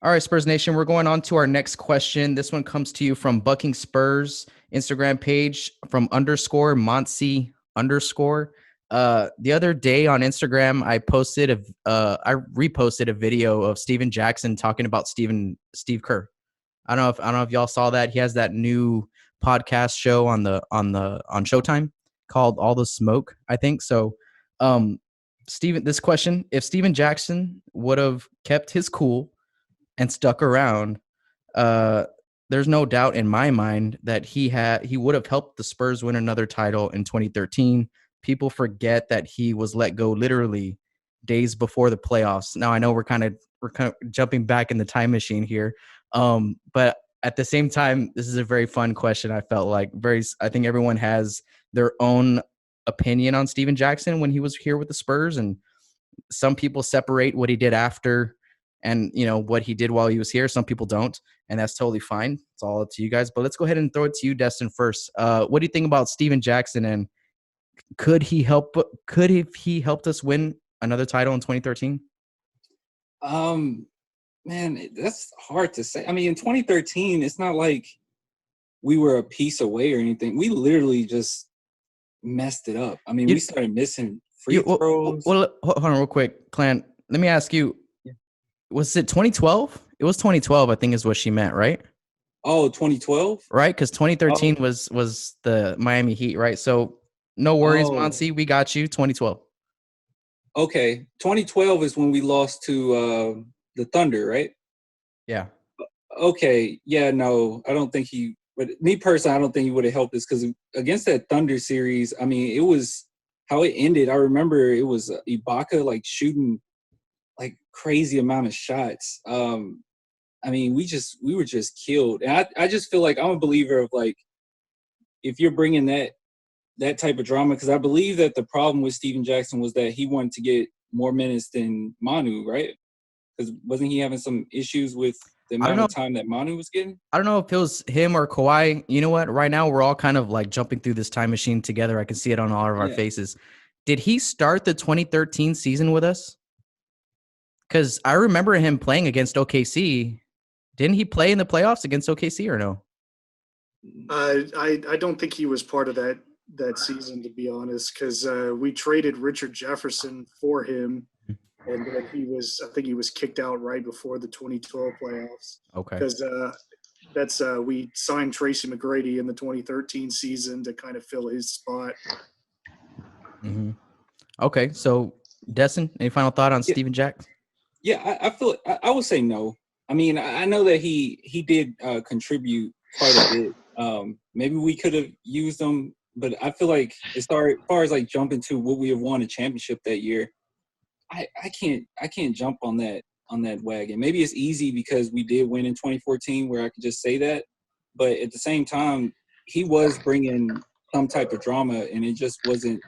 All right, Spurs Nation, we're going on to our next question. This one comes to you from Bucking Spurs Instagram page from underscore Monty underscore. The other day on Instagram, I reposted a video of Steven Jackson talking about Steve Kerr. I don't know if y'all saw that. He has that new podcast show on Showtime called All the Smoke, I think. So, this question: if Steven Jackson would have kept his cool and stuck around, there's no doubt in my mind that he would have helped the Spurs win another title in 2013. People forget that he was let go literally days before the playoffs. Now I know we're kind of jumping back in the time machine here, but at the same time, this is a very fun question. I felt like I think everyone has their own opinion on Steven Jackson when he was here with the Spurs, and some people separate what he did after and what he did while he was here. Some people don't, and that's totally fine. It's all up to you guys. But let's go ahead and throw it to you, Destin, first. What do you think about Steven Jackson, and could he helped us win another title in 2013? Man, that's hard to say. I mean, in 2013, it's not like we were a piece away or anything. We literally just messed it up. I mean, we started missing free throws. Well, hold on real quick, Clint. Let me ask you, was it 2012? It was 2012, I think is what she meant, right? Oh, 2012? Right, because 2013 was the Miami Heat, right? So no worries, Monty. We got you, 2012. Okay. 2012 is when we lost to the Thunder, right? Yeah. Okay. Yeah, no, I don't think but me personally, I don't think he would have helped us because against that Thunder series, I mean, it was how it ended. I remember it was Ibaka like shooting like crazy amount of shots. I mean, we were just killed. And I just feel like I'm a believer of like, if you're bringing that type of drama, because I believe that the problem with Steven Jackson was that he wanted to get more minutes than Manu, right? Because wasn't he having some issues with the amount of time that Manu was getting? I don't know if it was him or Kawhi. You know what? Right now, we're all kind of like jumping through this time machine together. I can see it on all of our faces. Did he start the 2013 season with us? Because I remember him playing against OKC. Didn't he play in the playoffs against OKC or no? I don't think he was part of that season, to be honest, because we traded Richard Jefferson for him, and then I think he was kicked out right before the 2012 playoffs. Okay. Because we signed Tracy McGrady in the 2013 season to kind of fill his spot. Mm-hmm. Okay, so Destin, any final thought on Steven Jackson? Yeah, I feel I would say no. I mean, I know that he did contribute quite a bit. Maybe we could have used him, but I feel like as far as like jumping to what we have won a championship that year, I can't jump on that wagon. Maybe it's easy because we did win in 2014 where I could just say that, but at the same time, he was bringing some type of drama and it just wasn't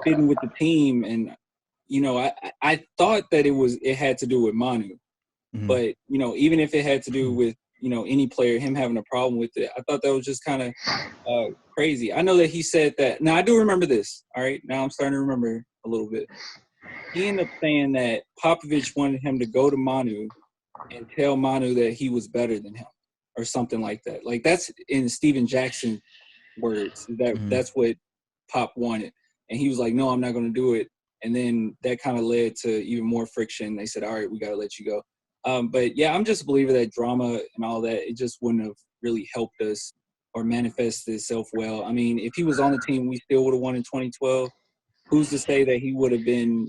fitting with the team. And I thought that it had to do with Manu, but even if it had to do with any player, him having a problem with it, I thought that was just kind of crazy. I know that he said that. Now I do remember this. All right, now I'm starting to remember a little bit. He ended up saying that Popovich wanted him to go to Manu and tell Manu that he was better than him or something like that. Like that's in Steven Jackson words. That's what Pop wanted. And he was like, no, I'm not going to do it. And then that kind of led to even more friction. They said, all right, we got to let you go. But, yeah, I'm just a believer that drama and all that, it just wouldn't have really helped us or manifested itself well. I mean, if he was on the team, we still would have won in 2012. Who's to say that he would have been,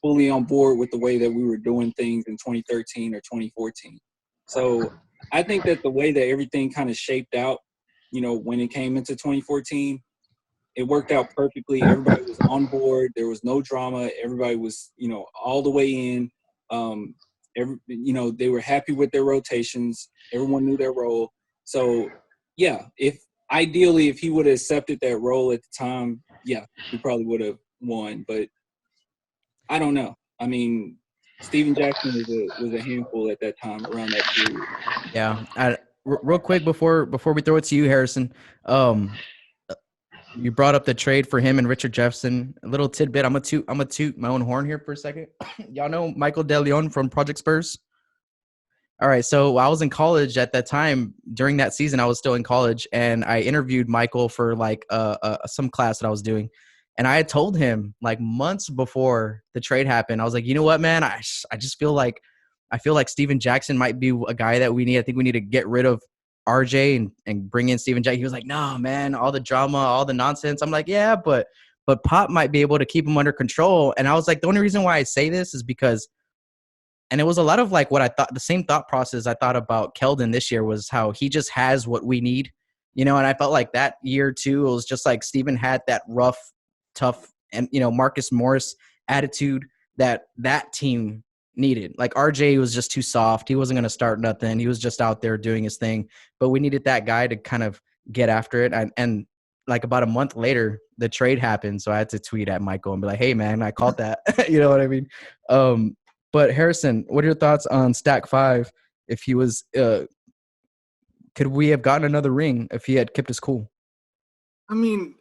fully on board with the way that we were doing things in 2013 or 2014? So I think that the way that everything kind of shaped out, when it came into 2014, it worked out perfectly. Everybody was on board. There was no drama. Everybody was, all the way in. They were happy with their rotations. Everyone knew their role. So, yeah, if he would have accepted that role at the time, yeah, he probably would have won. But I don't know. I mean, Steven Jackson was a handful at that time, around that period. Yeah. Real quick before we throw it to you, Harrison, you brought up the trade for him and Richard Jefferson. A little tidbit. I'm gonna toot my own horn here for a second. Y'all know Michael DeLeon from Project Spurs? All right. So I was in college at that time. During that season, I was still in college, and I interviewed Michael for like some class that I was doing. And I had told him like months before the trade happened, I was like, you know what, man, I just feel like Steven Jackson might be a guy that we need. I think we need to get rid of RJ and bring in Steven Jackson. He was like, no, man, all the drama, all the nonsense. I'm like, yeah, but Pop might be able to keep him under control. And I was like, the only reason why I say this is because, and it was a lot of like what I thought, the same thought process I thought about Keldon this year was how he just has what we need, and I felt like that year too, it was just like Steven had that rough, tough, and Marcus Morris attitude that team needed. Like RJ was just too soft. He wasn't going to start nothing. He was just out there doing his thing, but we needed that guy to kind of get after it. And like about a month later, the trade happened. So I had to tweet at Michael and be like, hey man, I called that. You know what I mean? But Harrison, what are your thoughts on Stack 5? If he was, could we have gotten another ring if he had kept his cool? I mean,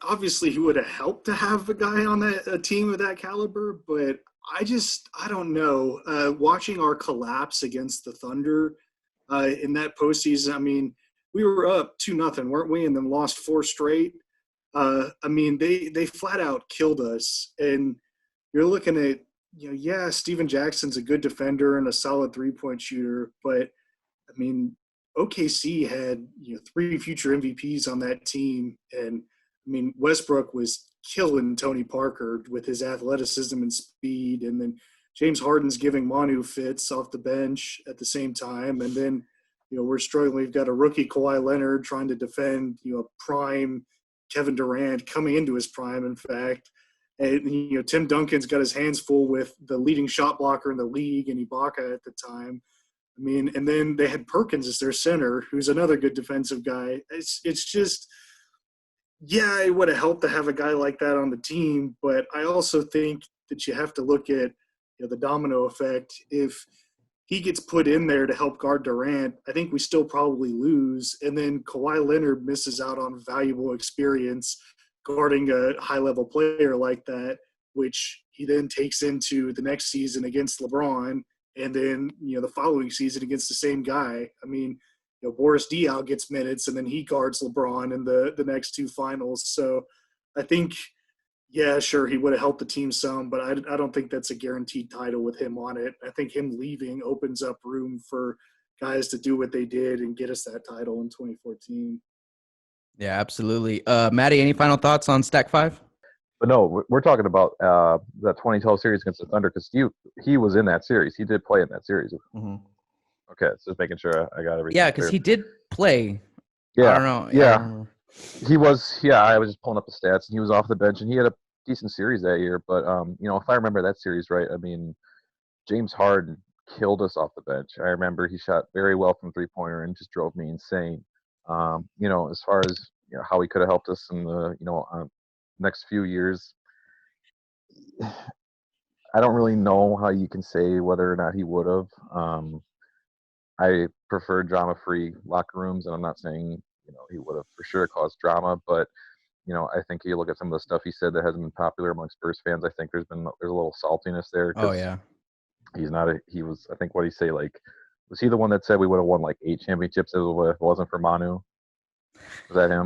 obviously he would have helped to have a guy on a team of that caliber, but I don't know. Watching our collapse against the Thunder in that postseason, I mean, we were up 2-0, weren't we? And then lost 4 straight. I mean, they flat out killed us. And you're looking at, Steven Jackson's a good defender and a solid 3-point shooter, but I mean, OKC had 3 future MVPs on that team, and I mean Westbrook was killing Tony Parker with his athleticism and speed, and then James Harden's giving Manu fits off the bench at the same time, and then we're struggling. We've got a rookie Kawhi Leonard trying to defend prime Kevin Durant coming into his prime, in fact. And, Tim Duncan's got his hands full with the leading shot blocker in the league and Ibaka at the time. I mean, and then they had Perkins as their center, who's another good defensive guy. It's just, yeah, it would have helped to have a guy like that on the team. But I also think that you have to look at the domino effect. If he gets put in there to help guard Durant, I think we still probably lose. And then Kawhi Leonard misses out on valuable experience guarding a high-level player like that, which he then takes into the next season against LeBron, and then the following season against the same guy. I mean, Boris Diaw gets minutes, and then he guards LeBron in the next 2 finals. So I think, yeah, sure, he would have helped the team some, but I don't think that's a guaranteed title with him on it. I think him leaving opens up room for guys to do what they did and get us that title in 2014. Yeah, absolutely. Matty, any final thoughts on Stack 5? But no, we're talking about that 2012 series against the Thunder, because he was in that series. He did play in that series. Mm-hmm. Okay, so just making sure I got everything. Yeah, because he did play. Yeah, I don't know. Yeah, he was. Yeah, I was just pulling up the stats, and he was off the bench, and he had a decent series that year. But if I remember that series right, I mean, James Harden killed us off the bench. I remember he shot very well from 3-pointer and just drove me insane. As far as how he could have helped us in the next few years, I don't really know how you can say whether or not he would have. I prefer drama-free locker rooms, and I'm not saying he would have for sure caused drama, but I think you look at some of the stuff he said that hasn't been popular among Spurs fans. I think there's a little saltiness there. Oh yeah, he was. I think what he say, like, was he the one that said we would have won like 8 championships if it wasn't for Manu? Was that him?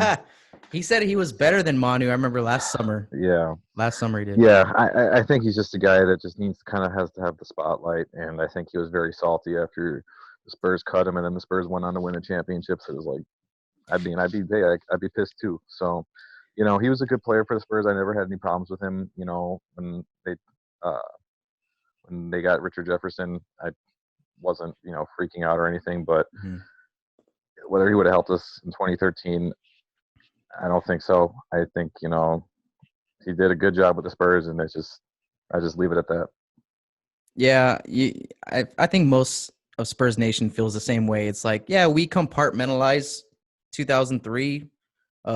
He said he was better than Manu. I remember last summer. Yeah. Last summer he did. Yeah, I think he's just a guy that just has to have the spotlight, and I think he was very salty after the Spurs cut him, and then the Spurs went on to win the championships. It was like, I'd be pissed too. So, he was a good player for the Spurs. I never had any problems with him. When they got Richard Jefferson, I wasn't freaking out or anything, but whether he would have helped us in 2013, I don't think so. I think he did a good job with the Spurs, and I just leave it at that. Yeah, I think most of Spurs Nation feels the same way. It's like, yeah, we compartmentalize 2003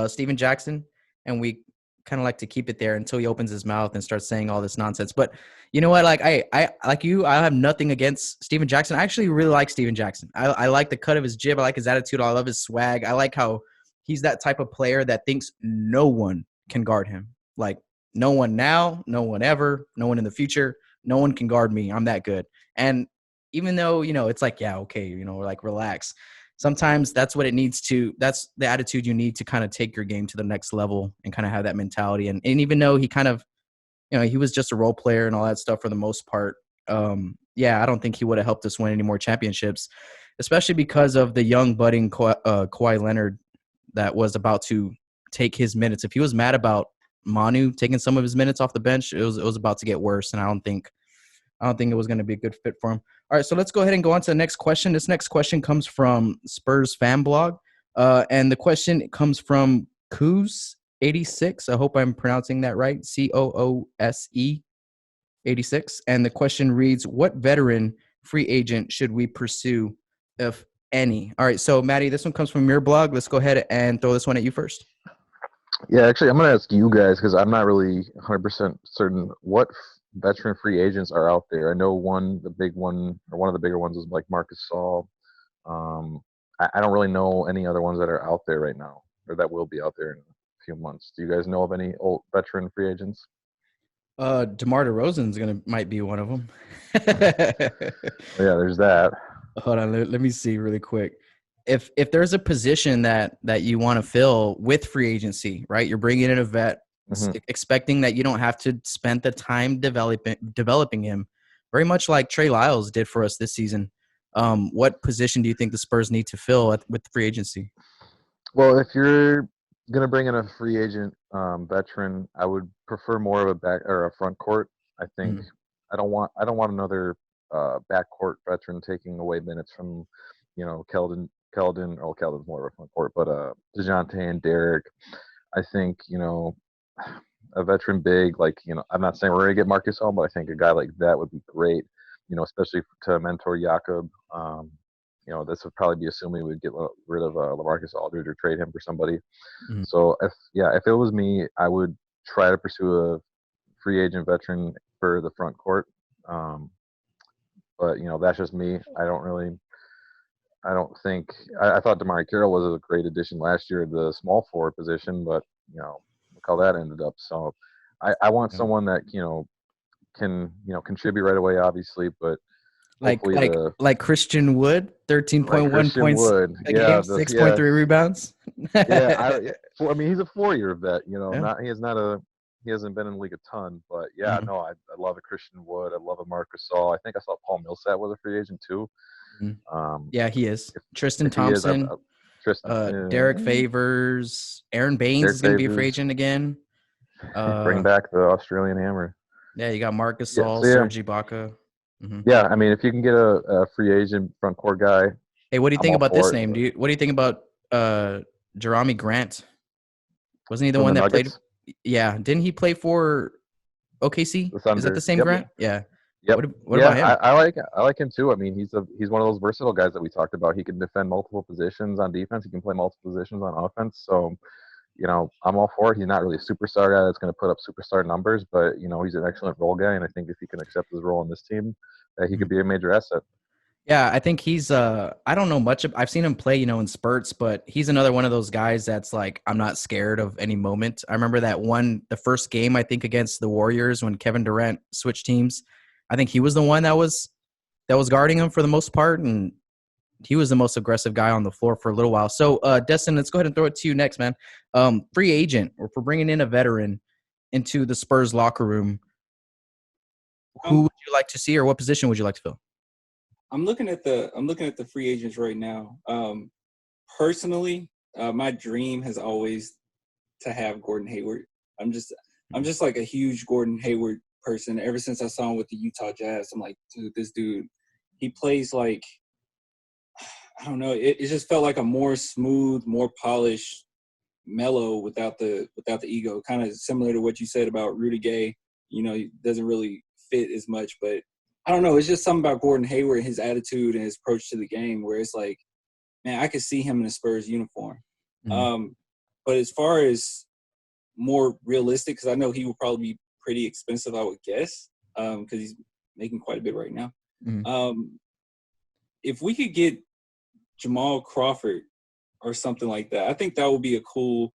Steven Jackson, and we kind of like to keep it there until he opens his mouth and starts saying all this nonsense. But you know what? Like I like you, I have nothing against Steven Jackson. I actually really like Steven Jackson. I like the cut of his jib. I like his attitude. I love his swag. I like how he's that type of player that thinks no one can guard him. Like, no one now, no one ever, no one in the future, no one can guard me. I'm that good. And even though, it's like, yeah, okay, like relax. Sometimes that's what it needs to, that's the attitude you need to kind of take your game to the next level and kind of have that mentality. And even though he kind of, he was just a role player and all that stuff for the most part. I don't think he would have helped us win any more championships, especially because of the young budding Kawhi Leonard that was about to take his minutes. If he was mad about Manu taking some of his minutes off the bench, it was about to get worse. And I don't think it was going to be a good fit for him. All right, so let's go ahead and go on to the next question. This next question comes from Spurs Fan Blog, and the question comes from Coos86. I hope I'm pronouncing that right. COOSE 86. And the question reads, what veteran free agent should we pursue, if any? All right, so Matty, this one comes from your blog. Let's go ahead and throw this one at you first. Yeah, actually, I'm going to ask you guys because I'm not really 100% certain what veteran free agents are out there. I know one of the bigger ones is like Marcus Saul. I don't really know any other ones that are out there right now or that will be out there in a few months. Do you guys know of any old veteran free agents? DeMar DeRozan might be one of them. Yeah, there's that. Hold on, let me see really quick. If there's a position that you want to fill with free agency, right? You're bringing in a vet, expecting that you don't have to spend the time developing him, very much like Trey Lyles did for us this season. What position do you think the Spurs need to fill with free agency? Well, if you're going to bring in a free agent veteran, I would prefer more of a back or a front court. I think I don't want another backcourt veteran taking away minutes from, Keldon. Keldon's more of a front court, but DeJounte and Derek. I think, a veteran big, like, I'm not saying we're going to get Marcus All, but I think a guy like that would be great, especially to mentor Jakob. This would probably be assuming we'd get rid of LaMarcus Aldridge or trade him for somebody. So if it was me, I would try to pursue a free agent veteran for the front court. But that's just me. I thought DeMar Carroll was a great addition last year at the small forward position, but look how that ended up. So I want someone that can contribute right away, obviously, but like Christian Wood, 13.1 points a game, 6.3 rebounds. Yeah, I mean he's a 4-year vet. He hasn't been in the league a ton, but I love a Christian Wood. I love a Marcus All. I think I saw Paul Millsap was a free agent too. He is. Tristan Thompson, Derek Favors, Aaron Baines is going to be a free agent again. Bring back the Australian Hammer. Yeah, you got Marcus All, Serge Ibaka. Yeah, I mean, if you can get a free agent front court guy. Hey, what do you think about this name? What do you think about Jerami Grant? Wasn't he the one that played? Yeah, didn't he play for OKC? Is that the same Grant? Yeah. Yep. What about him? I like him too. I mean, he's one of those versatile guys that we talked about. He can defend multiple positions on defense. He can play multiple positions on offense. So, I'm all for it. He's not really a superstar guy that's going to put up superstar numbers, but he's an excellent role guy, and I think if he can accept his role in this team, he could be a major asset. Yeah, I think he's I don't know much I've seen him play, in spurts, but he's another one of those guys that's like, I'm not scared of any moment. I remember the first game, I think, against the Warriors when Kevin Durant switched teams. I think he was the one that was guarding him for the most part, and he was the most aggressive guy on the floor for a little while. So, Destin, let's go ahead and throw it to you next, man. Free agent, or if we're bringing in a veteran into the Spurs locker room, who would you like to see, or what position would you like to fill? I'm looking at the free agents right now. Personally, my dream has always to have Gordon Hayward. I'm just like a huge Gordon Hayward person. Ever since I saw him with the Utah Jazz, I'm like, dude, this dude, he plays like, I don't know. It just felt like a more smooth, more polished, mellow without the ego. Kind of similar to what you said about Rudy Gay. He doesn't really fit as much, but I don't know. It's just something about Gordon Hayward, his attitude and his approach to the game, where it's like, man, I could see him in a Spurs uniform. But as far as more realistic, because I know he will probably be pretty expensive, I would guess, because he's making quite a bit right now. If we could get Jamal Crawford or something like that, I think that would be a cool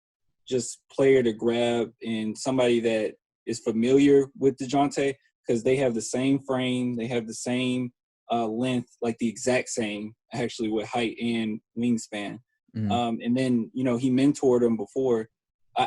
just player to grab, and somebody that is familiar with DeJounte, because they have the same frame, they have the same length, like the exact same, actually, with height and wingspan. And then, he mentored him before.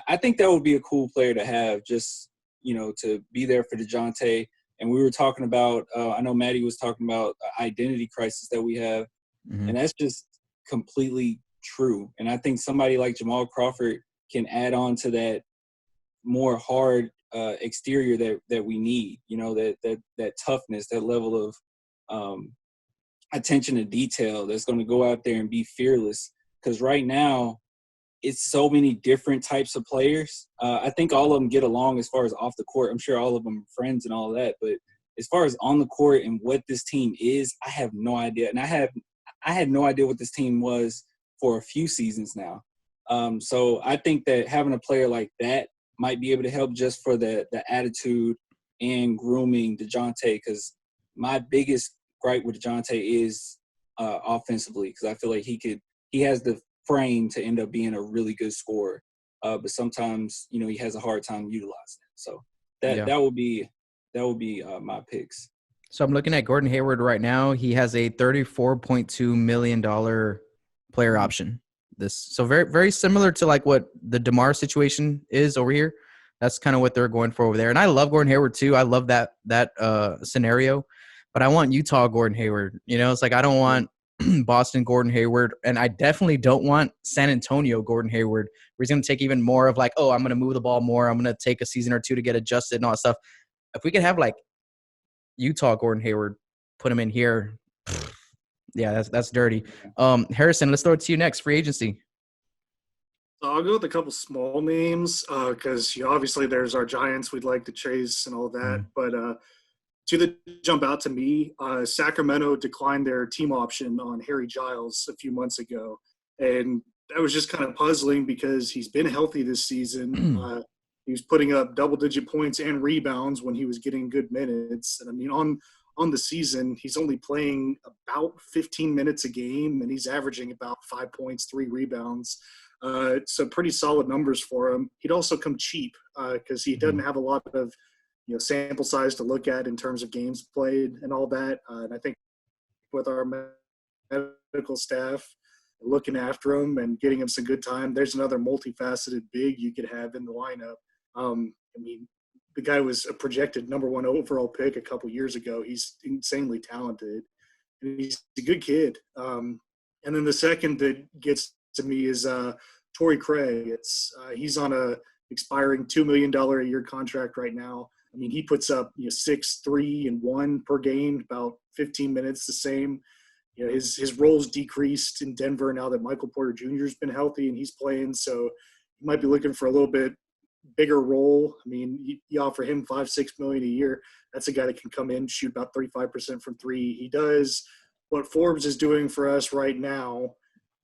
I think that would be a cool player to have, just, to be there for DeJounte. And we were talking about, I know Matty was talking about identity crisis that we have. And that's just completely true. And I think somebody like Jamal Crawford can add on to that more hard exterior that we need, that toughness, that level of attention to detail that's going to go out there and be fearless. Because right now, it's so many different types of players. I think all of them get along as far as off the court. I'm sure all of them are friends and all that. But as far as on the court and what this team is, I have no idea. And I had no idea what this team was for a few seasons now. So I think that having a player like that might be able to help just for the attitude and grooming DeJounte, because my biggest gripe with DeJounte is offensively, because I feel like he has the frame to end up being a really good scorer, but sometimes he has a hard time utilizing it. So that would be my picks. So I'm looking at Gordon Hayward right now. He has a $34.2 million player option. So very, very similar to like what the DeMar situation is over here. That's kind of what they're going for over there. And I love Gordon Hayward too. I love that scenario, but I want Utah Gordon Hayward. It's like I don't want Boston Gordon Hayward, and I definitely don't want San Antonio Gordon Hayward, where he's going to take even more of like, oh, I'm going to move the ball more. I'm going to take a season or two to get adjusted and all that stuff. If we could have like Utah Gordon Hayward, put him in here. Yeah, that's dirty. Harrison, let's throw it to you next. Free agency. So I'll go with a couple small names because obviously there's our Giants we'd like to chase and all that. But two that jump out to me, Sacramento declined their team option on Harry Giles a few months ago. And that was just kind of puzzling because he's been healthy this season. He was putting up double-digit points and rebounds when he was getting good minutes. And, I mean, on the season, he's only playing about 15 minutes a game, and he's averaging about 5 points, 3 rebounds. So pretty solid numbers for him. He'd also come cheap because he doesn't have a lot of sample size to look at in terms of games played and all that. And I think with our medical staff looking after him and getting him some good time, there's another multifaceted big you could have in the lineup. I mean, the guy was a projected number 1 overall pick a couple years ago. He's insanely talented. And he's a good kid. And then the second that gets to me is Torrey Craig. He's on a expiring $2 million a year contract right now. I mean, he puts up 6, 3, and 1 per game, about 15 minutes the same. His role's decreased in Denver now that Michael Porter Jr. has been healthy and he's playing. So you might be looking for a little bit bigger role. I mean, you offer him $5-6 million a year. That's a guy that can come in, shoot about 35% from 3. He does what Forbes is doing for us right now,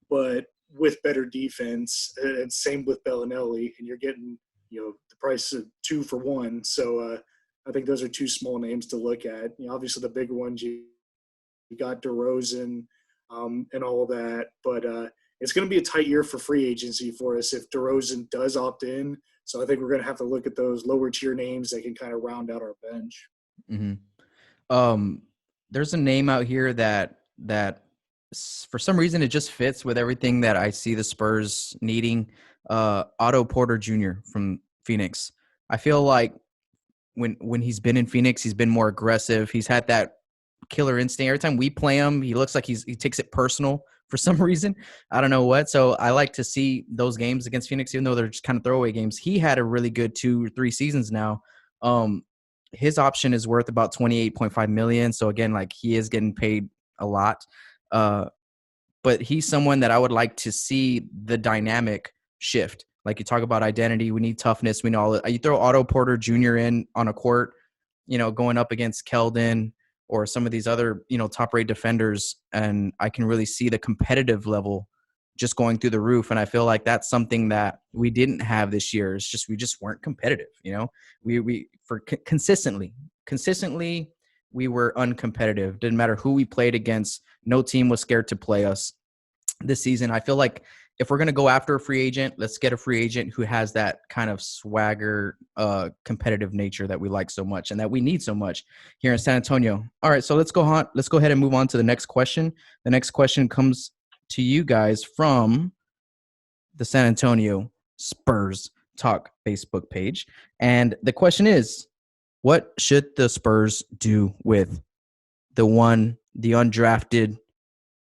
but with better defense. And same with Bellinelli, and you're getting the price of 2 for 1. So I think those are 2 small names to look at. Obviously the bigger ones you got DeRozan and all of that, but it's going to be a tight year for free agency for us if DeRozan does opt in. So I think we're going to have to look at those lower tier names that can kind of round out our bench. There's a name out here that for some reason it just fits with everything that I see the Spurs needing. Otto Porter Jr. from Phoenix. I feel like when he's been in Phoenix, he's been more aggressive. He's had that killer instinct. Every time we play him, he looks like he takes it personal for some reason. I don't know what. So I like to see those games against Phoenix, even though they're just kind of throwaway games. He had a really good 2 or 3 seasons now. His option is worth about $28.5 million. So again, like he is getting paid a lot. But he's someone that I would like to see the dynamic shift. Like you talk about identity, we need toughness. We know all that. You throw Otto Porter Jr. in on a court, going up against Keldon or some of these other, top-rate defenders, and I can really see the competitive level just going through the roof. And I feel like that's something that we didn't have this year. It's just we just weren't competitive. Consistently we were uncompetitive. Didn't matter who we played against. No team was scared to play us this season. I feel like if we're going to go after a free agent, let's get a free agent who has that kind of swagger, competitive nature that we like so much and that we need so much here in San Antonio. All right, so let's go ahead and move on to the next question. The next question comes to you guys from the San Antonio Spurs Talk Facebook page. And the question is, what should the Spurs do with the undrafted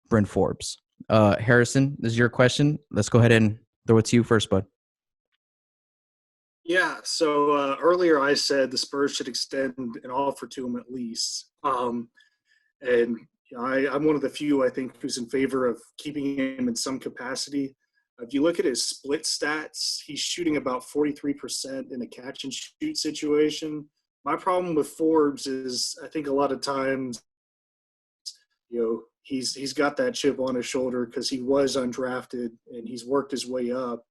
Bryn Forbes? Harrison, this is your question. Let's go ahead and throw it to you first, bud. Yeah, so earlier I said the Spurs should extend an offer to him at least. And I'm one of the few, I think, who's in favor of keeping him in some capacity. If you look at his split stats, he's shooting about 43% in a catch and shoot situation. My problem with Forbes is I think a lot of times, he's got that chip on his shoulder because he was undrafted and he's worked his way up.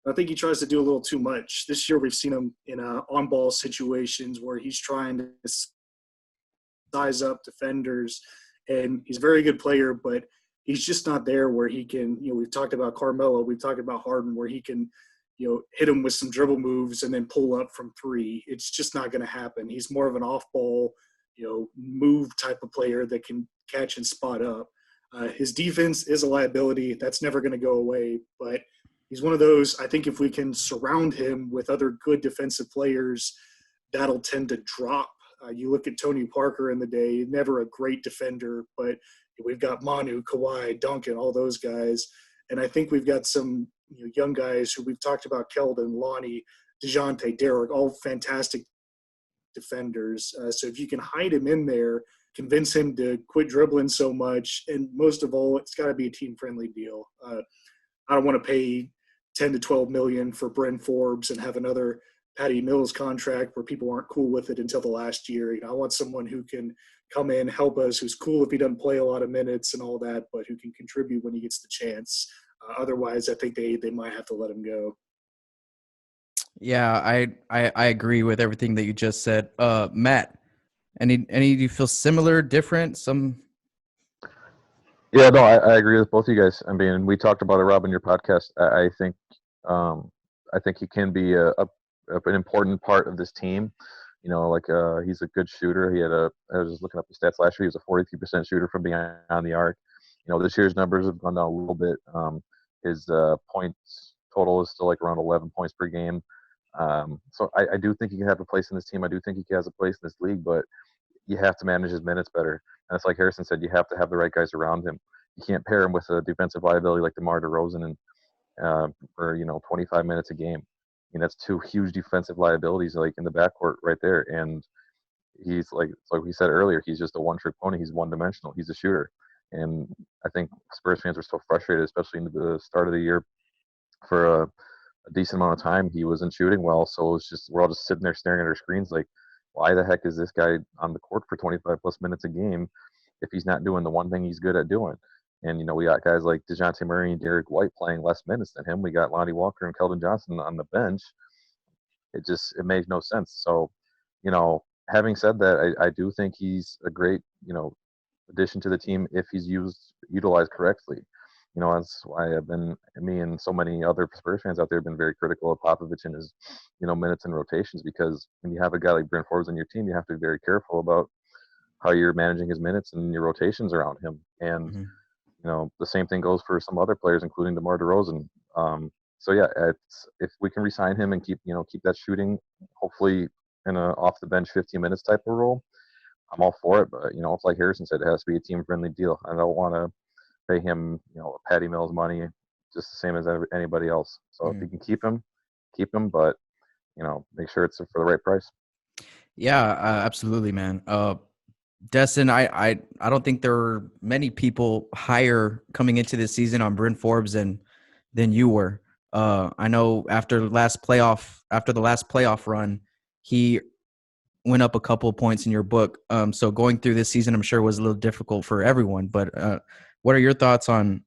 I think he tries to do a little too much. This year we've seen him in on-ball situations where he's trying to size up defenders, and he's a very good player, but he's just not there where he can, we've talked about Carmelo, we've talked about Harden, where he can, hit him with some dribble moves and then pull up from three. It's just not going to happen. He's more of an off-ball, move type of player that can catch and spot up. His defense is a liability. That's never going to go away, but he's one of those, I think if we can surround him with other good defensive players, that'll tend to drop. You look at Tony Parker in the day, never a great defender, but we've got Manu, Kawhi, Duncan, all those guys. And I think we've got some young guys who we've talked about, Keldon, Lonnie, DeJounte, Derek, all fantastic defenders. So if you can hide him in there, convince him to quit dribbling so much, and most of all, it's got to be a team-friendly deal. I don't want to pay 10 to 12 million for Bryn Forbes and have another Patty Mills contract where people aren't cool with it until the last year. I want someone who can come in, help us, who's cool if he doesn't play a lot of minutes and all that, but who can contribute when he gets the chance. Otherwise, I think they might have to let him go. Yeah, I agree with everything that you just said. Matt, any do you feel similar, different, some? Yeah, no, I agree with both of you guys. I mean, we talked about it, Rob, in your podcast. I think he can be an important part of this team. He's a good shooter. I was just looking up the stats last year. He was a 43% shooter from beyond the arc. This year's numbers have gone down a little bit. His points total is still like around 11 points per game. So I do think he can have a place in this team. I do think he has a place in this league, but you have to manage his minutes better. And it's like Harrison said, you have to have the right guys around him. You can't pair him with a defensive liability like DeMar DeRozan for 25 minutes a game. That's two huge defensive liabilities like in the backcourt right there. And he's like we said earlier, he's just a one-trick pony. He's one-dimensional. He's a shooter. And I think Spurs fans were so frustrated, especially in the start of the year. For a decent amount of time, he wasn't shooting well. So it's just we're all just sitting there staring at our screens like, why the heck is this guy on the court for 25-plus minutes a game if he's not doing the one thing he's good at doing? And, we got guys like DeJounte Murray and Derek White playing less minutes than him. We got Lonnie Walker and Keldon Johnson on the bench. It made no sense. So, having said that, I do think he's a great, addition to the team if he's utilized correctly. That's why me and so many other Spurs fans out there have been very critical of Popovich and his, minutes and rotations, because when you have a guy like Bryn Forbes on your team, you have to be very careful about how you're managing his minutes and your rotations around him. And, the same thing goes for some other players, including DeMar DeRozan. So yeah, if we can re-sign him and keep that shooting, hopefully in a off the bench 15 minutes type of role, I'm all for it. But it's like Harrison said, it has to be a team friendly deal. I don't want to pay him, Patty Mills money, just the same as anybody else. So if you can keep him, but make sure it's for the right price. Yeah, absolutely, man. Destin, I don't think there were many people higher coming into this season on Bryn Forbes than you were. I know after the last playoff run, he went up a couple of points in your book. So going through this season, I'm sure was a little difficult for everyone. But what are your thoughts on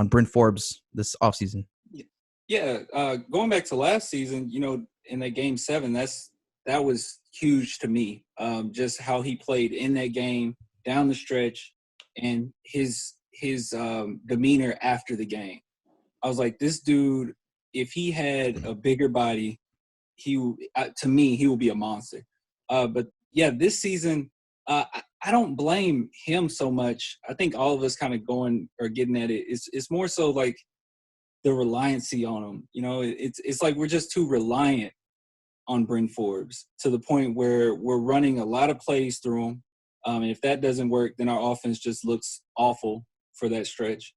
Bryn Forbes this offseason? Yeah, going back to last season, in that Game 7, that was huge to me. Just how he played in that game, down the stretch, and his demeanor after the game. I was like, this dude, if he had a bigger body, to me, he will be a monster. But yeah, this season, I don't blame him so much. I think all of us kind of getting at it. It's more so like the reliancy on him. You know, it's like we're just too reliant on Bryn Forbes to the point where we're running a lot of plays through him. And if that doesn't work, then our offense just looks awful for that stretch.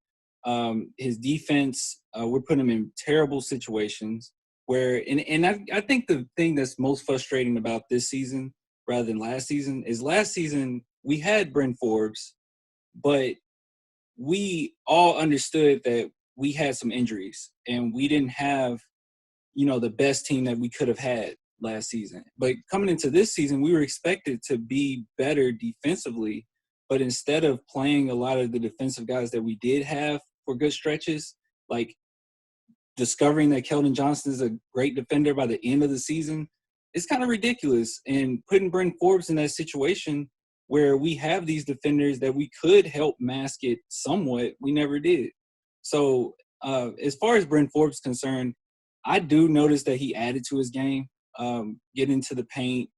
His defense, we're putting him in terrible situations where, and I think the thing that's most frustrating about this season rather than last season is last season we had Bryn Forbes, but we all understood that we had some injuries and we didn't have, the best team that we could have had last season. But coming into this season, we were expected to be better defensively, but instead of playing a lot of the defensive guys that we did have for good stretches, like discovering that Keldon Johnson is a great defender by the end of the season, it's kind of ridiculous. And putting Bryn Forbes in that situation where we have these defenders that we could help mask it somewhat, we never did. So as far as Bryn Forbes is concerned, I do notice that he added to his game, get into the paint.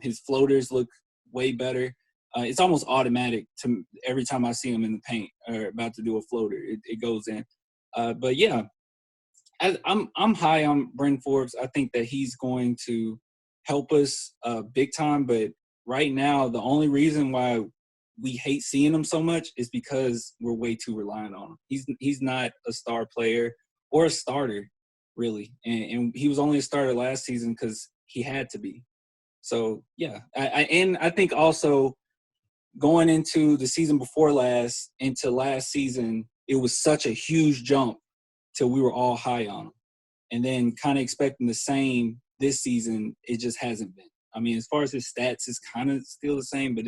His floaters look way better. It's almost automatic to every time I see him in the paint or about to do a floater, it goes in. But yeah, I'm high on Bryn Forbes. I think that he's going to help us big time. But right now, the only reason why we hate seeing him so much is because we're way too reliant on him. He's not a star player or a starter, really. And he was only a starter last season because he had to be. So, yeah. I think also going into the season before last, into last season, it was such a huge jump till we were all high on him. And then kind of expecting the same this season, it just hasn't been. I mean, as far as his stats, it's kind of still the same. But,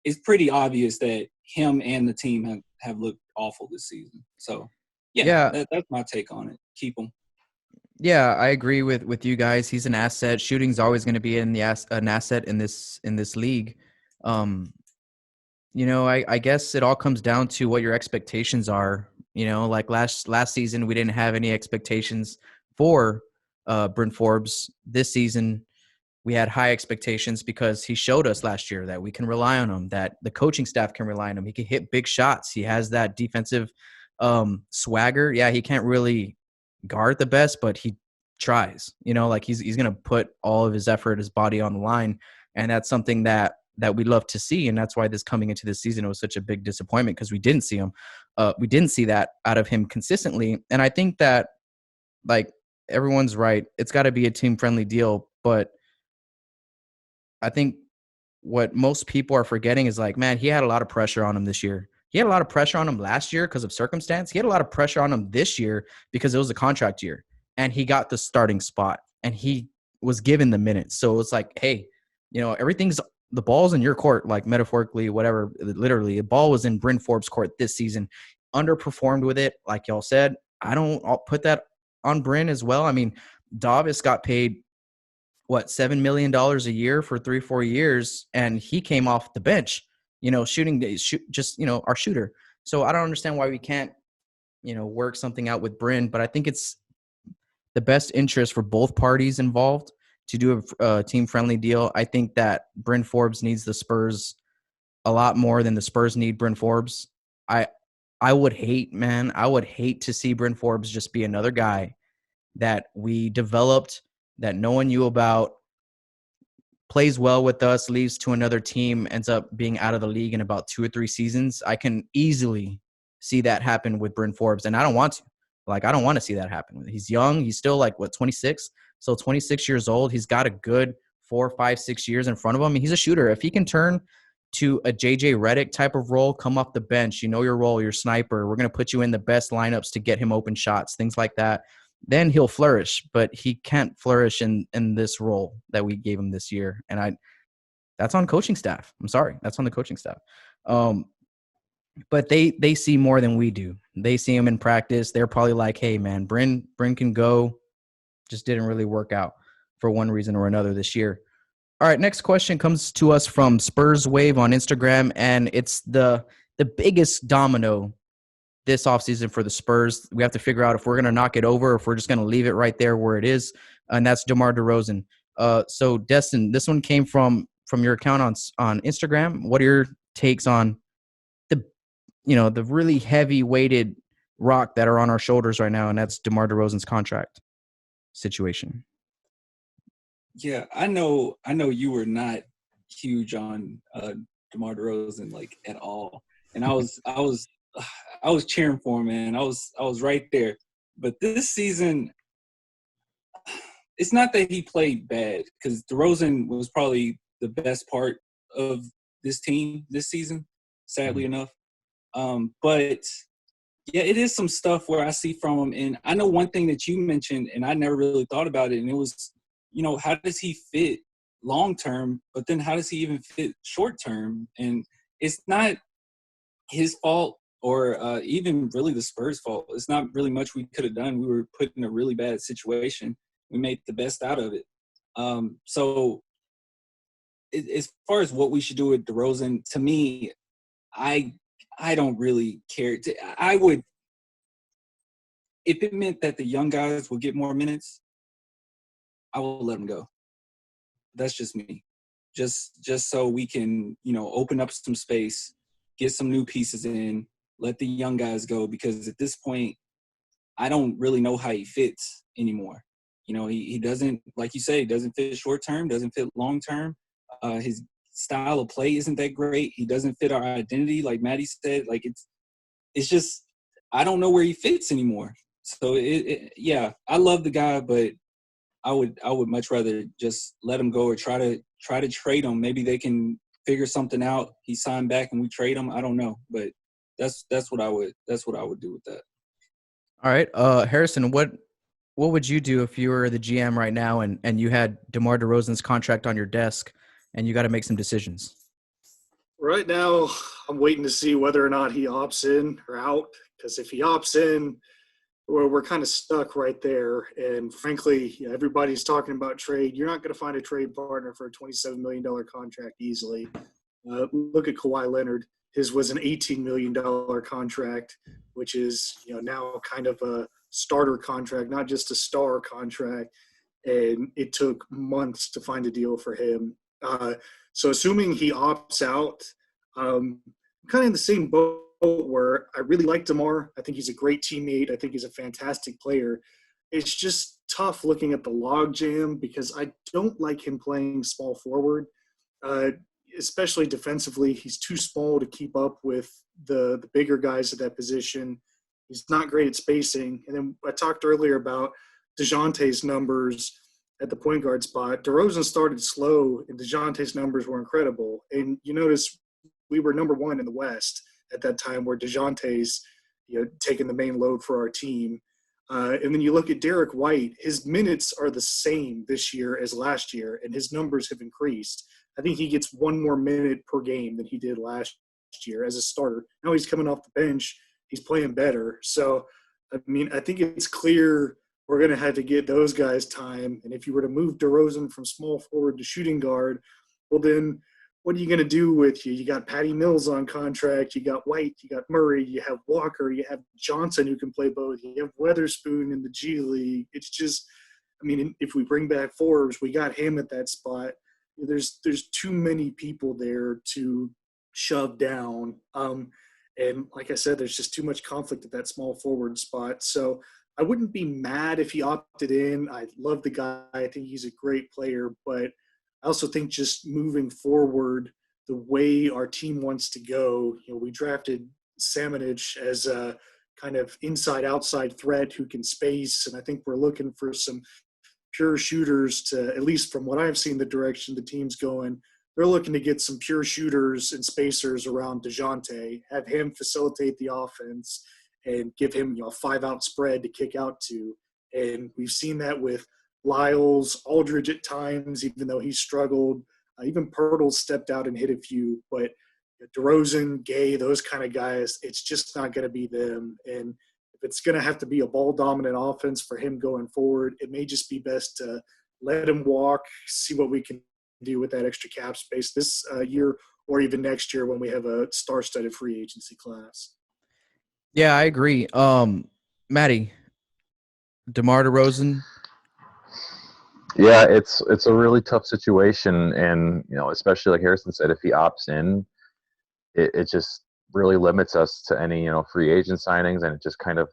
it's pretty obvious that him and the team have looked awful this season. So, yeah. That's my take on it. Keep him. Yeah, I agree with you guys. He's an asset. Shooting's always going to be an asset in this league. I guess it all comes down to what your expectations are. Like last season, we didn't have any expectations for Bryn Forbes. This season, we had high expectations because he showed us last year that we can rely on him, that the coaching staff can rely on him. He can hit big shots. He has that defensive swagger. Yeah, he can't really guard the best, but he tries. He's going to put all of his effort, his body on the line, and that's something that we love to see. And that's why this coming into this season, it was such a big disappointment because we didn't see him. We didn't see that out of him consistently. And I think that, like, everyone's right. It's got to be a team-friendly deal. But I think what most people are forgetting is, like, man, he had a lot of pressure on him this year. He had a lot of pressure on him last year because of circumstance. He had a lot of pressure on him this year because it was a contract year. And he got the starting spot. And he was given the minutes. So it's like, hey, the ball's in your court, like metaphorically, whatever, literally. The ball was in Bryn Forbes' court this season. Underperformed with it, like y'all said. I'll put that on Bryn as well. I mean, Davis got paid, $7 million a year for 3-4 years, and he came off the bench, shooting our shooter. So I don't understand why we can't, work something out with Bryn, but I think it's the best interest for both parties involved to do a team-friendly deal. I think that Bryn Forbes needs the Spurs a lot more than the Spurs need Bryn Forbes. I would hate to see Bryn Forbes just be another guy that we developed, that no one knew about, plays well with us, leaves to another team, ends up being out of the league in about 2 or 3 seasons. I can easily see that happen with Bryn Forbes, and I don't want to. I don't want to see that happen. He's young. He's still 26? So 26 years old. He's got a good 4, 5, 6 years in front of him. He's a shooter. If he can turn to a JJ Redick type of role, come off the bench, your role, your sniper, we're going to put you in the best lineups to get him open shots, things like that, then he'll flourish. But he can't flourish in this role that we gave him this year. And that's on coaching staff. I'm sorry. That's on the coaching staff. But they see more than we do. They see him in practice. They're probably like, hey, man, Bryn can go. Just didn't really work out for one reason or another this year. All right, next question comes to us from Spurs Wave on Instagram, and it's the biggest domino this offseason for the Spurs. We have to figure out if we're going to knock it over, or if we're just going to leave it right there where it is, and that's DeMar DeRozan. So, Destin, this one came from your account on Instagram. What are your takes on the really heavy weighted rock that are on our shoulders right now, and that's DeMar DeRozan's contract situation? Yeah, I know you were not huge on DeMar DeRozan like at all, and I was cheering for him, man. I was right there. But this season, it's not that he played bad, because DeRozan was probably the best part of this team this season, sadly enough. But yeah, it is some stuff where I see from him, and I know one thing that you mentioned, and I never really thought about it, and it was, how does he fit long term, but then how does he even fit short term? And it's not his fault, or even really the Spurs' fault. It's not really much we could have done. We were put in a really bad situation. We made the best out of it. So as far as what we should do with DeRozan, to me, I don't really care. I would, if it meant that the young guys would get more minutes, I will let them go. That's just me. Just so we can, open up some space, get some new pieces in, let the young guys go, because at this point, I don't really know how he fits anymore. He doesn't, like you say, doesn't fit short term, doesn't fit long term. His style of play isn't that great. He doesn't fit our identity, like Matty said. Like it's just, I don't know where he fits anymore. So yeah, I love the guy, but I would much rather just let him go, or try to trade him. Maybe they can figure something out. He signed back and we trade him. I don't know, but that's what I would do with that. All right, Harrison, what would you do if you were the GM right now and you had DeMar DeRozan's contract on your desk and you got to make some decisions? Right now, I'm waiting to see whether or not he opts in or out, because if he opts in, we're kind of stuck right there. And frankly, everybody's talking about trade. You're not going to find a trade partner for a $27 million contract easily. Look at Kawhi Leonard. His was an $18 million contract, which is now kind of a starter contract, not just a star contract. And it took months to find a deal for him. So assuming he opts out, I'm kind of in the same boat where I really like DeMar. I think he's a great teammate. I think he's a fantastic player. It's just tough looking at the logjam, because I don't like him playing small forward, especially defensively. He's too small to keep up with the bigger guys at that position. He's not great at spacing. And then I talked earlier about DeJounte's numbers at the point guard spot. DeRozan started slow, and DeJounte's numbers were incredible. And you notice we were number one in the West at that time, where DeJounte's taking the main load for our team. And then you look at Derek White, his minutes are the same this year as last year, and his numbers have increased. I think he gets one more minute per game than he did last year as a starter. Now he's coming off the bench. He's playing better. So, I think it's clear we're going to have to get those guys time. And if you were to move DeRozan from small forward to shooting guard, well, then what are you going to do with you? You got Patty Mills on contract. You got White. You got Murray. You have Walker. You have Johnson, who can play both. You have Weatherspoon in the G League. It's just, if we bring back Forbes, we got him at that spot. There's too many people there to shove down. And like I said, there's just too much conflict at that small forward spot. So I wouldn't be mad if he opted in. I love the guy. I think he's a great player, but I also think just moving forward, the way our team wants to go, we drafted Samanich as a kind of inside-outside threat who can space, and I think we're looking for some pure shooters to, at least from what I've seen, the direction the team's going. They're looking to get some pure shooters and spacers around DeJounte, have him facilitate the offense, and give him a 5-out spread to kick out to. And we've seen that with Lyles, Aldridge at times, even though he struggled. Even Pirtle stepped out and hit a few. But DeRozan, Gay, those kind of guys, it's just not going to be them. And if it's going to have to be a ball-dominant offense for him going forward, it may just be best to let him walk, see what we can do with that extra cap space this year, or even next year when we have a star-studded free agency class. Yeah, I agree. Matty, DeMar DeRozan. Yeah, it's a really tough situation, and especially like Harrison said, if he opts in, it just really limits us to any free agent signings, and it just kind of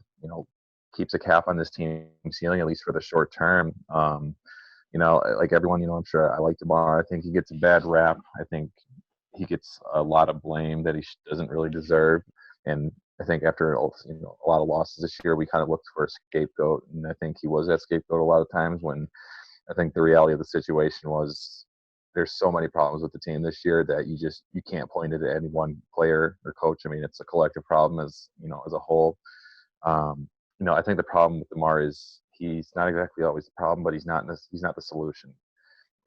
keeps a cap on this team ceiling, at least for the short term. Like everyone, I'm sure I like DeMar. I think he gets a bad rap. I think he gets a lot of blame that he doesn't really deserve. And I think after a lot of losses this year, we kind of looked for a scapegoat, and I think he was that scapegoat a lot of times. When I think the reality of the situation was there's so many problems with the team this year that you can't point it at any one player or coach. I mean, it's a collective problem as a whole. Um, I think the problem with DeMar is he's not exactly always the problem, but he's not the solution.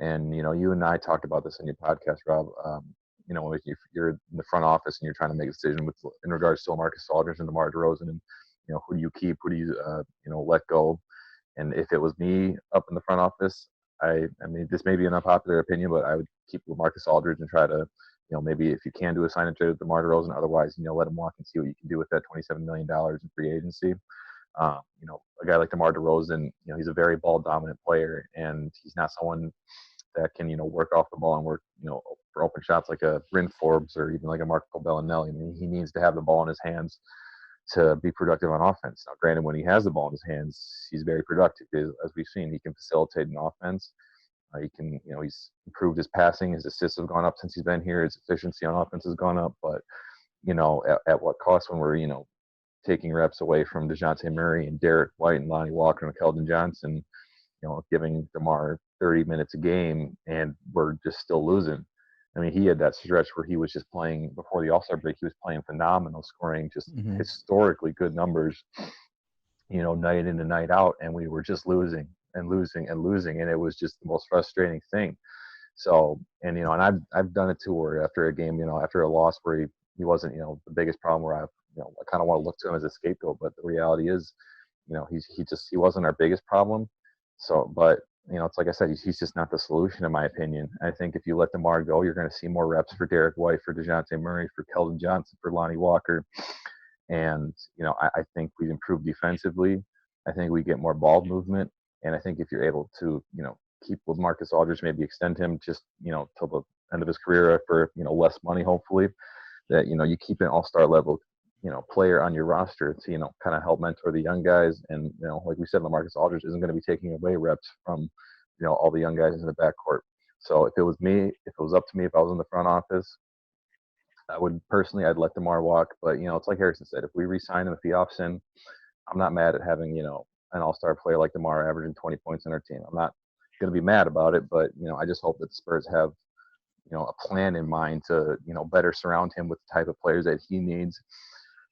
And you and I talked about this in your podcast, Rob. If you're in the front office and you're trying to make a decision in regards to Marcus Aldridge and DeMar DeRozan, and who do you keep, who do you let go? And if it was me up in the front office, I mean, this may be an unpopular opinion, but I would keep Marcus Aldridge and try to, maybe if you can do a sign and trade with DeMar DeRozan, otherwise, let him walk and see what you can do with that $27 million in free agency. A guy like DeMar DeRozan, he's a very ball dominant player, and he's not someone that can, work off the ball and work, for open shots like a Bryn Forbes or even like a Marco Bellinelli. I mean, he needs to have the ball in his hands to be productive on offense. Now, granted, when he has the ball in his hands, he's very productive. As we've seen, he can facilitate an offense. He can, he's improved his passing. His assists have gone up since he's been here. His efficiency on offense has gone up. But, at what cost when we're, taking reps away from DeJounte Murray and Derek White and Lonnie Walker and Keldon Johnson, giving DeMar 30 minutes a game, and we're just still losing. I mean, he had that stretch where he was just playing before the All-Star break. He was playing phenomenal, scoring just historically good numbers, night in and night out, and we were just losing and losing and losing, and it was just the most frustrating thing. So, and and I've done it too, where after a game, after a loss where he wasn't, the biggest problem, where I kind of want to look to him as a scapegoat, but the reality is, he wasn't our biggest problem. So, but it's like I said, he's just not the solution, in my opinion. I think if you let DeMar go, you're going to see more reps for Derek White, for DeJounte Murray, for Keldon Johnson, for Lonnie Walker. And, I think we improve defensively. I think we get more ball movement. And I think if you're able to, keep with Marcus Aldridge, maybe extend him just, till the end of his career for, less money, hopefully, that, you keep an all-star level, player on your roster to, kind of help mentor the young guys. And, like we said, Marcus Aldridge isn't going to be taking away reps from, all the young guys in the backcourt. So if it was up to me, if I was in the front office, I'd let DeMar walk. But, it's like Harrison said, if we re-sign him, if he opts in, I'm not mad at having, an all-star player like DeMar averaging 20 points in our team. I'm not going to be mad about it, but, I just hope that the Spurs have, a plan in mind to, better surround him with the type of players that he needs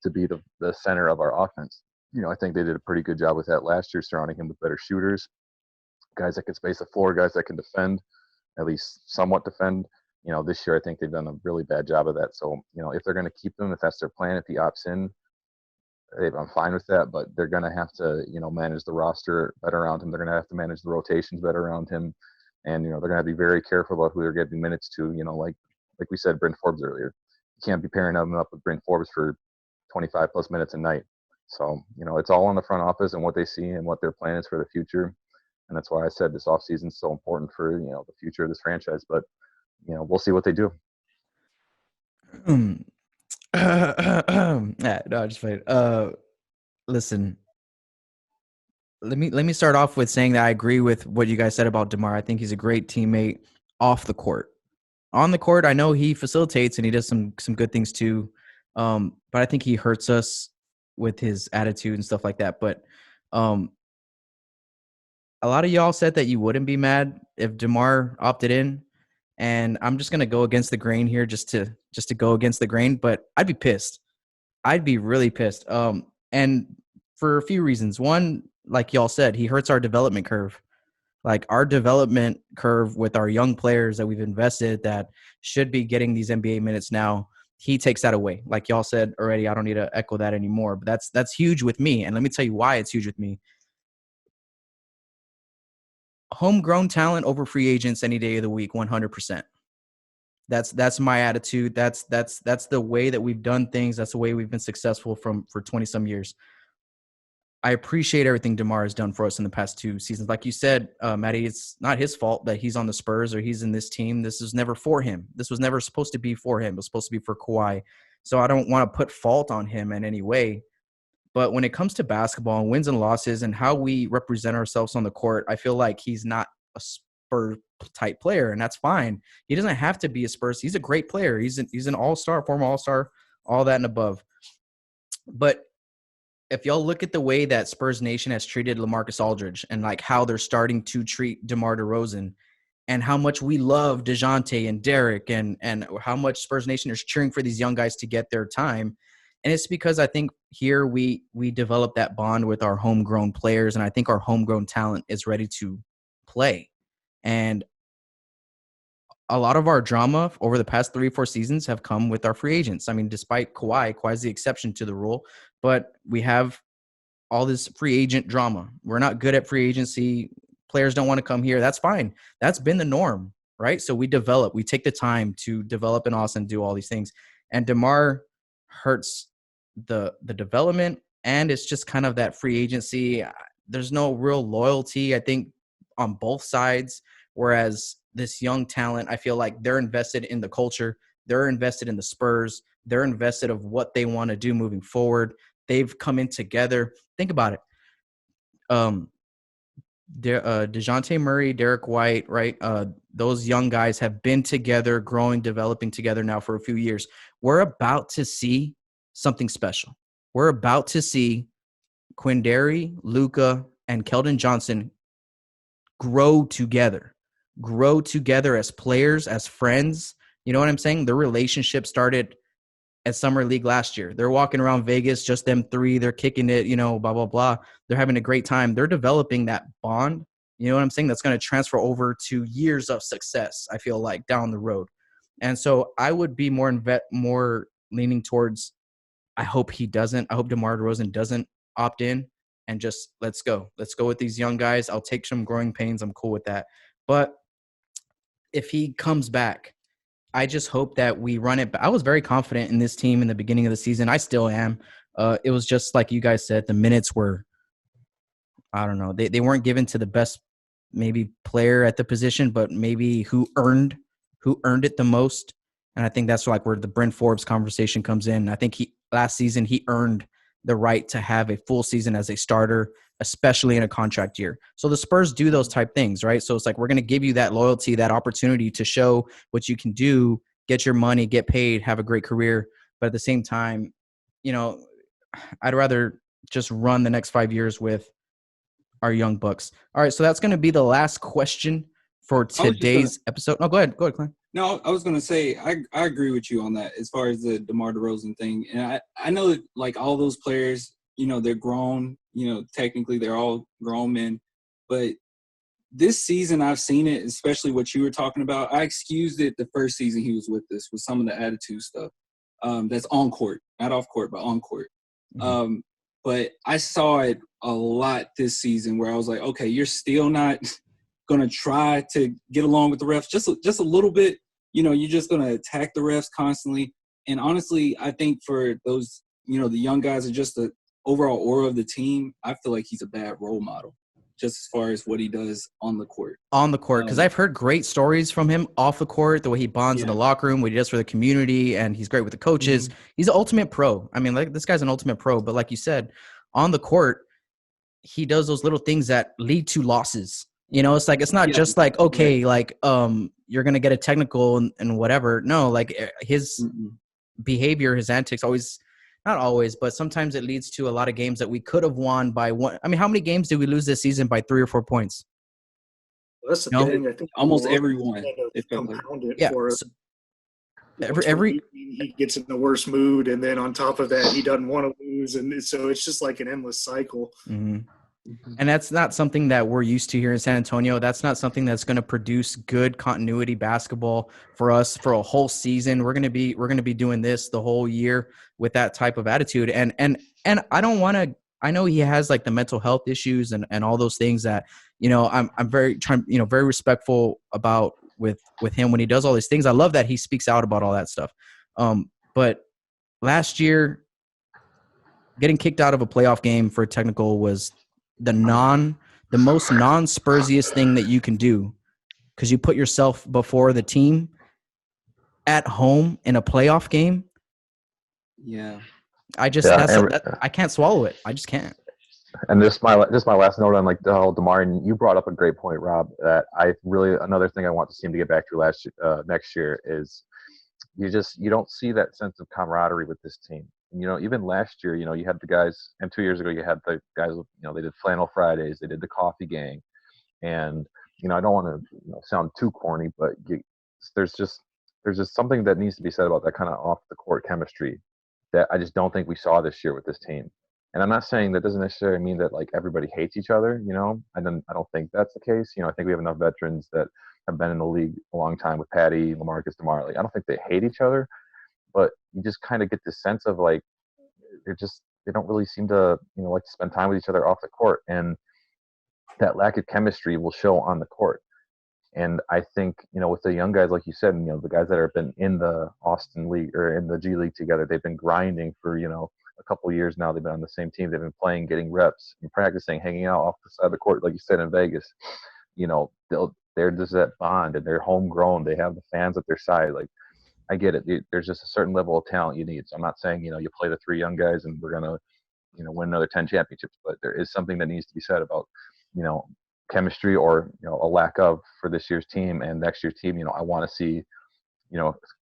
to be the center of our offense. I think they did a pretty good job with that last year, surrounding him with better shooters, guys that can space the floor, guys that can defend, at least somewhat defend. This year I think they've done a really bad job of that. So, if they're going to keep him, if that's their plan, if he opts in, I'm fine with that. But they're going to have to, manage the roster better around him. They're going to have to manage the rotations better around him. And, they're going to be very careful about who they're giving minutes to, like we said, Bryn Forbes earlier. You can't be pairing him up with Bryn Forbes for 25 plus minutes a night. So, it's all on the front office and what they see and what their plan is for the future. And that's why I said this offseason is so important for, the future of this franchise. But, we'll see what they do. Yeah, no, just fine. Listen, let me start off with saying that I agree with what you guys said about DeMar. I think he's a great teammate off the court. On the court, I know he facilitates and he does some good things too. But I think he hurts us with his attitude and stuff like that. But a lot of y'all said that you wouldn't be mad if DeMar opted in. And I'm just gonna go against the grain here, just to go against the grain. But I'd be pissed. I'd be really pissed. And for a few reasons. One, like y'all said, he hurts our development curve. Like our development curve with our young players that we've invested that should be getting these NBA minutes now. He takes that away. Like y'all said already, I don't need to echo that anymore. But that's huge with me. And let me tell you why it's huge with me. Homegrown talent over free agents any day of the week, 100%. That's my attitude. That's the way that we've done things. That's the way we've been successful for 20 some years. I appreciate everything DeMar has done for us in the past 2 seasons. Like you said, Matty, it's not his fault that he's on the Spurs or he's in this team. This is never for him. This was never supposed to be for him. It was supposed to be for Kawhi. So I don't want to put fault on him in any way. But when it comes to basketball and wins and losses and how we represent ourselves on the court, I feel like he's not a Spurs type player, and that's fine. He doesn't have to be a Spurs. He's a great player. He's an all-star, former all-star, all that and above. But if y'all look at the way that Spurs Nation has treated LaMarcus Aldridge and like how they're starting to treat DeMar DeRozan and how much we love DeJounte and Derek and how much Spurs Nation is cheering for these young guys to get their time. And it's because I think here we develop that bond with our homegrown players, and I think our homegrown talent is ready to play. And a lot of our drama over the past 3-4 seasons have come with our free agents. I mean, despite Kawhi's the exception to the rule, but we have all this free agent drama. We're not good at free agency. Players don't want to come here. That's fine. That's been the norm, right? So we take the time to develop in Austin, do all these things. And DeMar hurts the development, and it's just kind of that free agency. There's no real loyalty, I think, on both sides, whereas this young talent, I feel like they're invested in the culture. They're invested in the Spurs. They're invested of what they want to do moving forward. They've come in together. Think about it. DeJounte Murray, Derek White, right? Those young guys have been together, growing, developing together now for a few years. We're about to see something special. We're about to see Quindary, Luka, and Keldon Johnson grow together as players, as friends. You know what I'm saying? Their relationship started at Summer League last year. They're walking around Vegas, just them three. They're kicking it, blah, blah, blah. They're having a great time. They're developing that bond. You know what I'm saying? That's going to transfer over to years of success, I feel like, down the road. And so I would be more leaning towards, I hope DeMar DeRozan doesn't opt in and just let's go with these young guys. I'll take some growing pains. I'm cool with that. But if he comes back, I just hope that we run it. I was very confident in this team in the beginning of the season. I still am. It was just like you guys said, the minutes were, I don't know, they weren't given to the best maybe player at the position, but maybe who earned it the most. And I think that's like where the Bryn Forbes conversation comes in. I think last season he earned the right to have a full season as a starter, especially in a contract year. So the Spurs do those type things, right? So it's like, we're going to give you that loyalty, that opportunity to show what you can do, get your money, get paid, have a great career. But at the same time, I'd rather just run the next 5 years with our young Bucks. All right. So that's going to be the last question for today's episode. Oh, go ahead, Clint. No, I was going to say, I agree with you on that as far as the DeMar DeRozan thing. And I know that, like, all those players, they're grown, technically they're all grown men. But this season I've seen it, especially what you were talking about. I excused it the first season he was with us with some of the attitude stuff. That's on court, not off court, but on court. Mm-hmm. But I saw it a lot this season where I was like, okay, you're still not – going to try to get along with the refs just a little bit. You're just going to attack the refs constantly. And honestly, I think for those, the young guys and just the overall aura of the team, I feel like he's a bad role model just as far as what he does on the court. On the court, because I've heard great stories from him off the court, the way he bonds in the locker room, what he does for the community, and he's great with the coaches. Mm-hmm. He's an ultimate pro. I mean, like, this guy's an ultimate pro. But like you said, on the court, he does those little things that lead to losses. It's like, it's not just like, okay, like, you're going to get a technical and whatever. No, like, his behavior, his antics not always, but sometimes it leads to a lot of games that we could have won by one. I mean, how many games did we lose this season by 3 or 4 points? Well, that's the thing. I think almost everyone. Yeah. So every he gets in the worst mood, and then on top of that, he doesn't want to lose. And so it's just like an endless cycle. Mm-hmm. And that's not something that we're used to here in San Antonio. That's not something that's going to produce good continuity basketball for us for a whole season. We're going to be doing this the whole year with that type of attitude. And I don't want to. I know he has like the mental health issues and all those things that I'm very very respectful about with him when he does all these things. I love that he speaks out about all that stuff. But last year, getting kicked out of a playoff game for a technical was the most non-Spursiest thing that you can do, because you put yourself before the team at home in a playoff game. Yeah. I can't swallow it. I just can't. And this my last note on like the whole DeMar, and you brought up a great point, Rob. That another thing I want the team to get back to next year is you don't see that sense of camaraderie with this team. And, even last year, you had the guys, and 2 years ago you had the guys. They did Flannel Fridays, they did the Coffee Gang, and I don't want to sound too corny, but there's just something that needs to be said about that kind of off the court chemistry that I just don't think we saw this year with this team. And I'm not saying that doesn't necessarily mean that like everybody hates each other. I don't think that's the case. I think we have enough veterans that have been in the league a long time with Patty, LaMarcus, DeMar. Like, I don't think they hate each other, but you just kind of get this sense of like they don't really seem to like to spend time with each other off the court, and that lack of chemistry will show on the court. And I think, with the young guys, like you said, the guys that have been in the Austin League or in the G League together, they've been grinding for, a couple of years now. They've been on the same team. They've been playing, getting reps and practicing, hanging out off the side of the court, like you said, in Vegas. They're just that bond, and they're homegrown. They have the fans at their side. Like, I get it. There's just a certain level of talent you need. So I'm not saying, you play the 3 young guys and we're going to, win another 10 championships. But there is something that needs to be said about, chemistry or a lack of for this year's team and next year's team. I want to see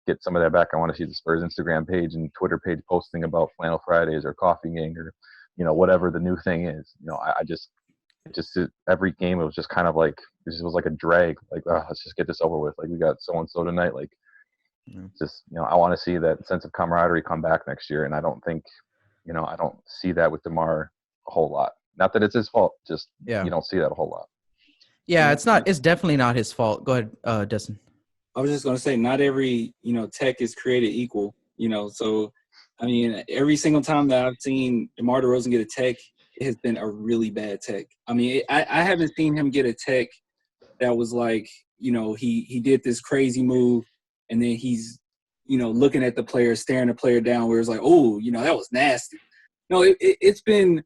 get some of that back. I want to see the Spurs Instagram page and Twitter page posting about Flannel Fridays or Coffee Gang or whatever the new thing is. Every game it was just kind of like it just was like a drag, like, oh, let's just get this over with, like we got so and so tonight, like I want to see that sense of camaraderie come back next year. And I don't think I don't see that with DeMar a whole lot. Not that it's his fault, just you don't see that a whole lot. Yeah, it's definitely not his fault. Go ahead, Destin. I was just going to say, not every, tech is created equal, so, I mean, every single time that I've seen DeMar DeRozan get a tech, it has been a really bad tech. I mean, I haven't seen him get a tech that was like, he did this crazy move and then he's, looking at the player, staring the player down where it's like, oh, that was nasty. No, it's been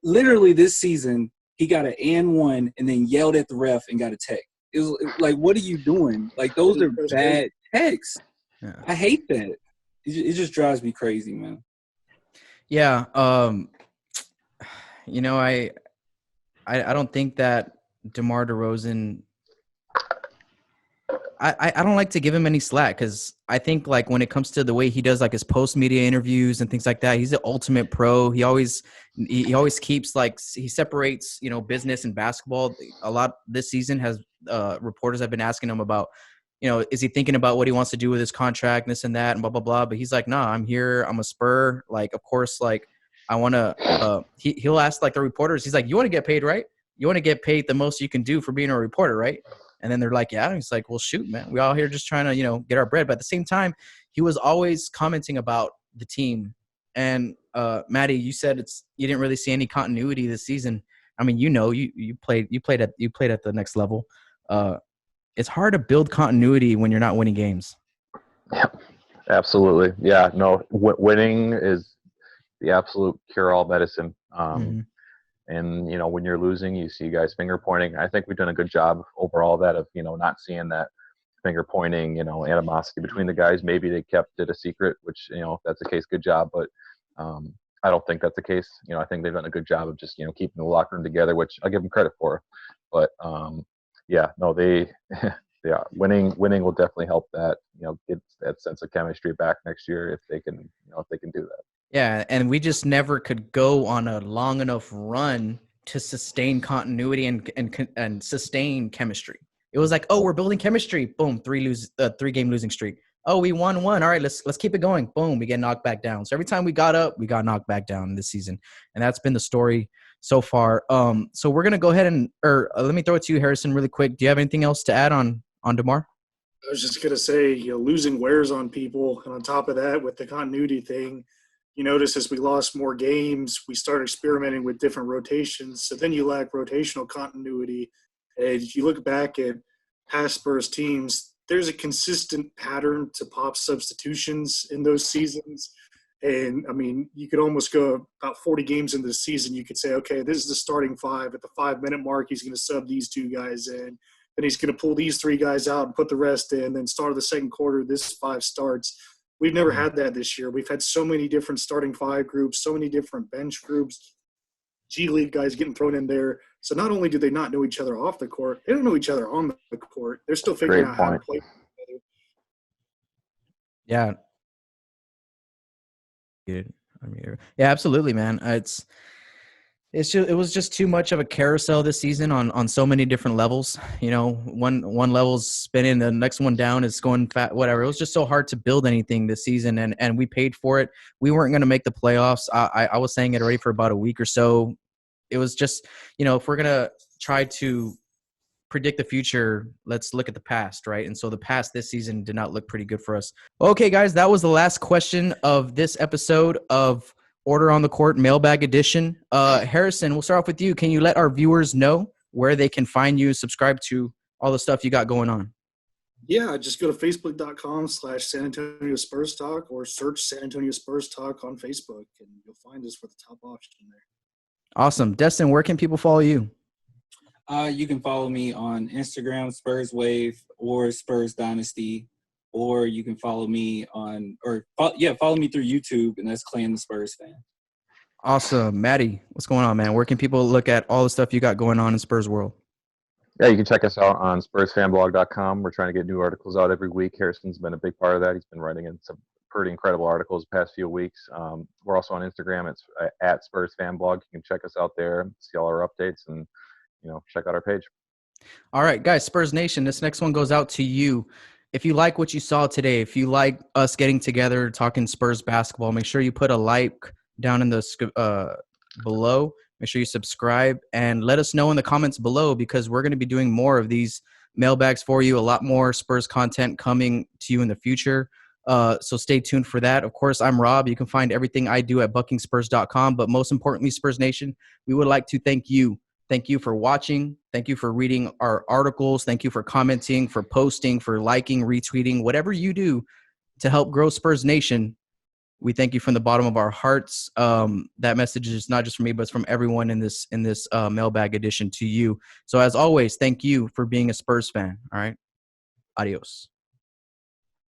literally this season, he got an and one and then yelled at the ref and got a tech. It was like, what are you doing? Like, those are bad techs. Yeah. I hate that. It just drives me crazy, man. Yeah. I don't think that DeMar DeRozan – I don't like to give him any slack, because I think, like, when it comes to the way he does, like, his post-media interviews and things like that, he's the ultimate pro. He always keeps, like, he separates, business and basketball. A lot this season has reporters have been asking him about, is he thinking about what he wants to do with his contract, and this and that, and blah, blah, blah. But he's like, nah, I'm here. I'm a Spur. Like, of course, like, I want to he'll ask, like, the reporters, he's like, you want to get paid, right? You want to get paid the most you can do for being a reporter, right? And then they're like, yeah. And he's like, well, shoot, man. We all here just trying to, get our bread. But at the same time, he was always commenting about the team. And Matty, you said you didn't really see any continuity this season. I mean, you played at the next level. It's hard to build continuity when you're not winning games. Yeah, absolutely. Yeah, no, winning is the absolute cure-all medicine. And, when you're losing, you see guys finger pointing. I think we've done a good job overall of that, of, not seeing that finger pointing, animosity between the guys. Maybe they kept it a secret, which, if that's the case, good job. But I don't think that's the case. I think they've done a good job of just, keeping the locker room together, which I give them credit for. But, winning will definitely help that, get that sense of chemistry back next year if they can do that. Yeah, and we just never could go on a long enough run to sustain continuity and sustain chemistry. It was like, oh, we're building chemistry. Boom, 3-game losing streak. Oh, we won one. All right, let's keep it going. Boom, we get knocked back down. So every time we got up, we got knocked back down this season, and that's been the story so far. So we're gonna go ahead and let me throw it to you, Harrison, really quick. Do you have anything else to add on DeMar? I was just gonna say, losing wears on people, and on top of that, with the continuity thing. You notice as we lost more games, we started experimenting with different rotations. So then you lack rotational continuity. And if you look back at past Spurs teams, there's a consistent pattern to Pop substitutions in those seasons. And, I mean, you could almost go about 40 games into the season. You could say, okay, this is the starting five. At the 5-minute mark, he's going to sub these 2 guys in. Then he's going to pull these 3 guys out and put the rest in. Then start of the second quarter, this 5 starts. We've never had that this year. We've had so many different starting 5 groups, so many different bench groups, G League guys getting thrown in there. So not only do they not know each other off the court, they don't know each other on the court. They're still figuring out how to play together. Yeah. Good. I mean, yeah, absolutely, man. It was just too much of a carousel this season on so many different levels. You know, one level's spinning, the next one down is going fat, whatever. It was just so hard to build anything this season, and we paid for it. We weren't going to make the playoffs. I was saying it already for about a week or so. It was just, you know, if we're going to try to predict the future, let's look at the past, right? And so the past this season did not look pretty good for us. Okay, guys, that was the last question of this episode of Order on the Court Mailbag Edition. Harrison, we'll start off with you. Can you let our viewers know where they can find you, subscribe to all the stuff you got going on? Yeah, just go to facebook.com/San Antonio Spurs Talk or search San Antonio Spurs Talk on Facebook, and you'll find us with the top option there. Awesome. Destin, where can people follow you? You can follow me on Instagram, Spurs Wave, or Spurs Dynasty, or you can follow me follow me through YouTube, and that's Clan the Spurs Fan. Awesome. Matty, what's going on, man? Where can people look at all the stuff you got going on in Spurs world? Yeah, you can check us out on SpursFanblog.com. We're trying to get new articles out every week. Harrison's been a big part of that. He's been writing in some pretty incredible articles the past few weeks. We're also on Instagram. It's at SpursFanblog. You can check us out there, see all our updates, and check out our page. All right, guys, Spurs Nation, this next one goes out to you. If you like what you saw today, if you like us getting together, talking Spurs basketball, make sure you put a like down in the below. Make sure you subscribe and let us know in the comments below, because we're going to be doing more of these mailbags for you, a lot more Spurs content coming to you in the future. So stay tuned for that. Of course, I'm Rob. You can find everything I do at buckingspurs.com. But most importantly, Spurs Nation, we would like to thank you. Thank you for watching. Thank you for reading our articles. Thank you for commenting, for posting, for liking, retweeting, whatever you do to help grow Spurs Nation. We thank you from the bottom of our hearts. That message is not just from me, but it's from everyone in this mailbag edition to you. So as always, thank you for being a Spurs fan. All right. Adios.